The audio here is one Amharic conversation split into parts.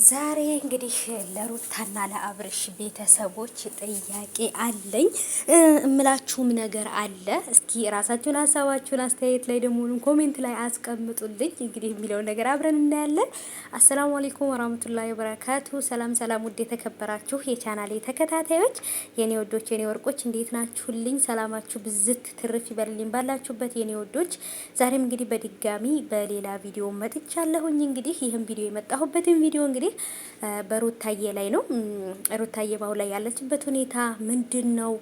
ዛሬ እንግዲህ ለሩታና ለአብርሽ ቤተሰቦች ጥያቄ አለኝ እምላችሁም ነገር አለ። እስኪ ራሳችሁን ሀሳባችሁን አስተያየት ላይ ደግሞ ኮሜንት ላይ አስቀምጡልኝ። እንግዲህ የሚለውን ነገር አብረን እናያለን። አሰላሙ አለይኩም ወራህመቱላሂ ወበረካቱ። ሰላም ሰላም፣ ውድ የተከበራችሁ የቻናሌ ተከታታዮች የኔ ወዶች የኔ ወርቆች እንዴት ናችሁልኝ? ሰላማችሁ ብዝት ትርፍ ይበልልኝ ባላችሁበት የኔ ወዶች። ዛሬም እንግዲህ በድጋሚ በሌላ ቪዲዮ መጥቻለሁኝ። እንግዲህ ይህም ቪዲዮ የመጣሁበትን ቪዲዮ እንግዲህ በሩታዬ ላይ ነው። ሩታዬ ባው ላይ ያለችበት ሁኔታ ምንድን ነው?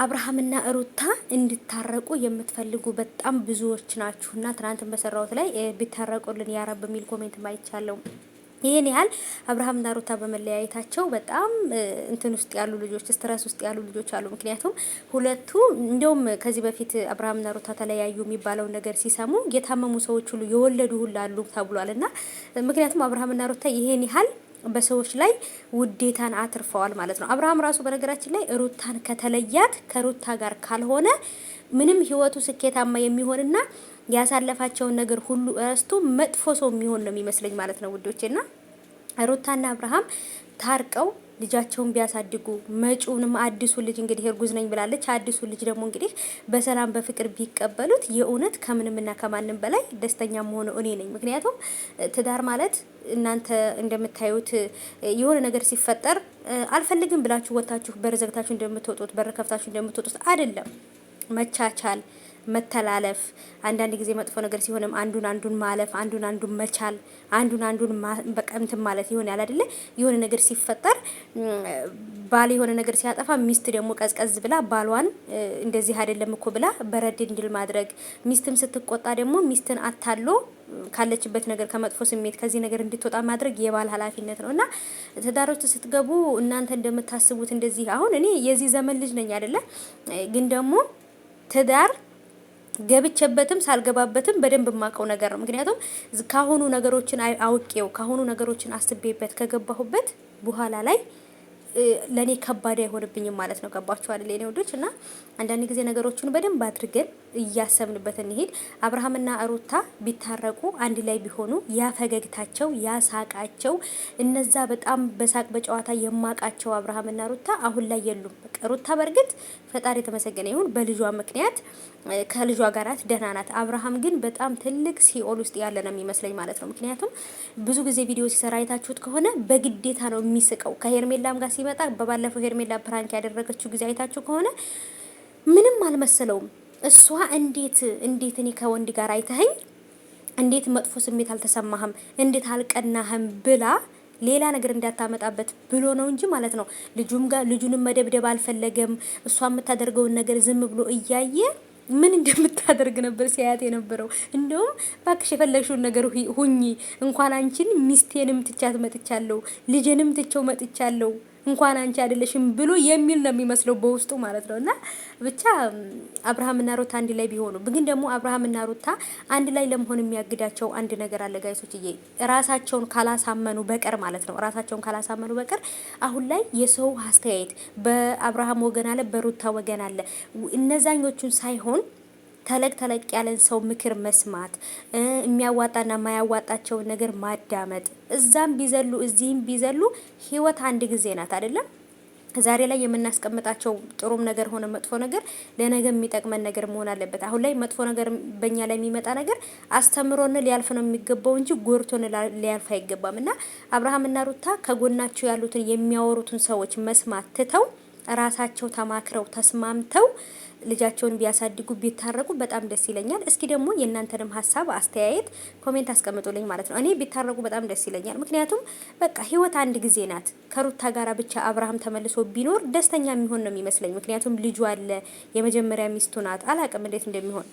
አብርሃምና ሩታ እንድታረቁ የምትፈልጉ በጣም ብዙዎች ናችሁና ትናንት በሰራሁት ላይ ቢታረቁልን ያረብ በሚል ኮሜንት ማይቻለው። ይሄን ያህል አብርሃምና ሩታ በመለያየታቸው በጣም እንትን ውስጥ ያሉ ልጆች፣ ስትረስ ውስጥ ያሉ ልጆች አሉ። ምክንያቱም ሁለቱ እንደውም ከዚህ በፊት አብርሃምና ሩታ ተለያዩ የሚባለው ነገር ሲሰሙ የታመሙ ሰዎች ሁሉ የወለዱ ሁሉ አሉ ተብሏልና ምክንያቱም አብርሃምና ሩታ ይሄን ያህል በሰዎች ላይ ውዴታን አትርፈዋል ማለት ነው። አብርሃም ራሱ በነገራችን ላይ ሩታን ከተለያት ከሩታ ጋር ካልሆነ ምንም ህይወቱ ስኬታማ የሚሆንና ያሳለፋቸውን ነገር ሁሉ እረስቶ መጥፎ ሰው የሚሆን ነው የሚመስለኝ ማለት ነው ውዶቼና ሩታና አብርሃም ታርቀው ልጃቸውን ቢያሳድጉ መጪውንም አዲሱ ልጅ እንግዲህ እርጉዝ ነኝ ብላለች። አዲሱ ልጅ ደግሞ እንግዲህ በሰላም በፍቅር ቢቀበሉት የእውነት ከምንምና ከማንም በላይ ደስተኛ መሆኑ እኔ ነኝ። ምክንያቱም ትዳር ማለት እናንተ እንደምታዩት የሆነ ነገር ሲፈጠር አልፈልግም ብላችሁ ወታችሁ በር ዘግታችሁ እንደምትወጡት በር ከፍታችሁ እንደምትወጡት አይደለም። መቻቻል፣ መተላለፍ፣ አንዳንድ ጊዜ መጥፎ ነገር ሲሆንም አንዱን ማለፍ፣ አንዱን መቻል፣ አንዱን በቃ እንትን ማለት ይሆናል አይደለ? የሆነ ነገር ሲፈጠር ባል የሆነ ነገር ሲያጠፋ ሚስት ደግሞ ቀዝቀዝ ብላ ባሏን እንደዚህ አይደለም እኮ ብላ በረድ እንዲል ማድረግ፣ ሚስትም ስትቆጣ ደግሞ ሚስትን አታሎ ካለችበት ነገር ከመጥፎ ስሜት ከዚህ ነገር እንድትወጣ ማድረግ የባል ኃላፊነት ነውና ትዳሮች ስትገቡ እናንተ እንደምታስቡት እንደዚህ አሁን እኔ የዚህ ዘመን ልጅ ነኝ አይደለ? ግን ደግሞ ትዳር ገብቼበትም ሳልገባበትም በደንብ የማውቀው ነገር ነው። ምክንያቱም ካሁኑ ነገሮችን አውቄው ካሁኑ ነገሮችን አስቤበት ከገባሁበት በኋላ ላይ ለኔ ከባድ አይሆንብኝም ማለት ነው። ገባችሁ አይደል የኔ ወዶች? እና አንዳንድ ጊዜ ነገሮችን በደንብ አድርገን እያሰብንበት እንሄድ። አብርሃምና ሩታ ቢታረቁ አንድ ላይ ቢሆኑ ያ ፈገግታቸው ያ ሳቃቸው እነዛ በጣም በሳቅ በጨዋታ የማቃቸው አብርሃምና ሩታ አሁን ላይ የሉም። በቃ ሩታ በእርግጥ ፈጣሪ የተመሰገነ ይሁን በልጇ ምክንያት ከልጇ ጋራት ደህና ናት። አብርሃም ግን በጣም ትልቅ ሲኦል ውስጥ ያለ ነው የሚመስለኝ ማለት ነው። ምክንያቱም ብዙ ጊዜ ቪዲዮ ሲሰራ አይታችሁት ከሆነ በግዴታ ነው የሚስቀው ከሄርሜላም ጋር ሲመጣ በባለፈው ሄርሜላ ፕራንክ ያደረገችው ጊዜ አይታችሁ ከሆነ ምንም አልመሰለውም። እሷ እንዴት እኔ ከወንድ ጋር አይተኸኝ እንዴት መጥፎ ስሜት አልተሰማህም እንዴት አልቀናህም ብላ ሌላ ነገር እንዳታመጣበት ብሎ ነው እንጂ ማለት ነው። ልጁንም መደብደብ አልፈለገም። እሷ የምታደርገውን ነገር ዝም ብሎ እያየ ምን እንደምታደርግ ነበር ሲያያት የነበረው። እንደውም ባክሽ የፈለግሽውን ነገር ሁኚ፣ እንኳን አንቺን ሚስቴንም ትቻት መጥቻለሁ፣ ልጄንም ትቸው መጥቻለሁ፣ እንኳን አንቺ አይደለሽም ብሎ የሚል ነው የሚመስለው በውስጡ ማለት ነው። እና ብቻ አብርሃምና ሩታ አንድ ላይ ቢሆኑ ግን ደግሞ አብርሃምና ሩታ አንድ ላይ ለመሆን የሚያግዳቸው አንድ ነገር አለ ጋይሶችዬ፣ ራሳቸውን ካላሳመኑ በቀር ማለት ነው። ራሳቸውን ካላሳመኑ በቀር አሁን ላይ የሰው አስተያየት በአብርሃም ወገን አለ፣ በሩታ ወገን አለ። እነዛኞቹን ሳይሆን ተለቅ ያለን ሰው ምክር መስማት፣ የሚያዋጣና የማያዋጣቸውን ነገር ማዳመጥ። እዛም ቢዘሉ እዚህም ቢዘሉ ህይወት አንድ ጊዜ ናት አይደለም? ዛሬ ላይ የምናስቀምጣቸው ጥሩም ነገር ሆነ መጥፎ ነገር ለነገ የሚጠቅመን ነገር መሆን አለበት። አሁን ላይ መጥፎ ነገር በእኛ ላይ የሚመጣ ነገር አስተምሮን ሊያልፍ ነው የሚገባው እንጂ ጎርቶን ሊያልፍ አይገባም። እና አብርሃምና ሩታ ከጎናቸው ያሉትን የሚያወሩትን ሰዎች መስማት ትተው ራሳቸው ተማክረው ተስማምተው ልጃቸውን ቢያሳድጉ ቢታረቁ በጣም ደስ ይለኛል። እስኪ ደግሞ የእናንተንም ሀሳብ አስተያየት ኮሜንት አስቀምጡልኝ ማለት ነው። እኔ ቢታረቁ በጣም ደስ ይለኛል። ምክንያቱም በቃ ህይወት አንድ ጊዜ ናት። ከሩታ ጋራ ብቻ አብርሃም ተመልሶ ቢኖር ደስተኛ የሚሆን ነው የሚመስለኝ። ምክንያቱም ልጁ አለ፣ የመጀመሪያ ሚስቱ ናት። አላቅም እንዴት እንደሚሆን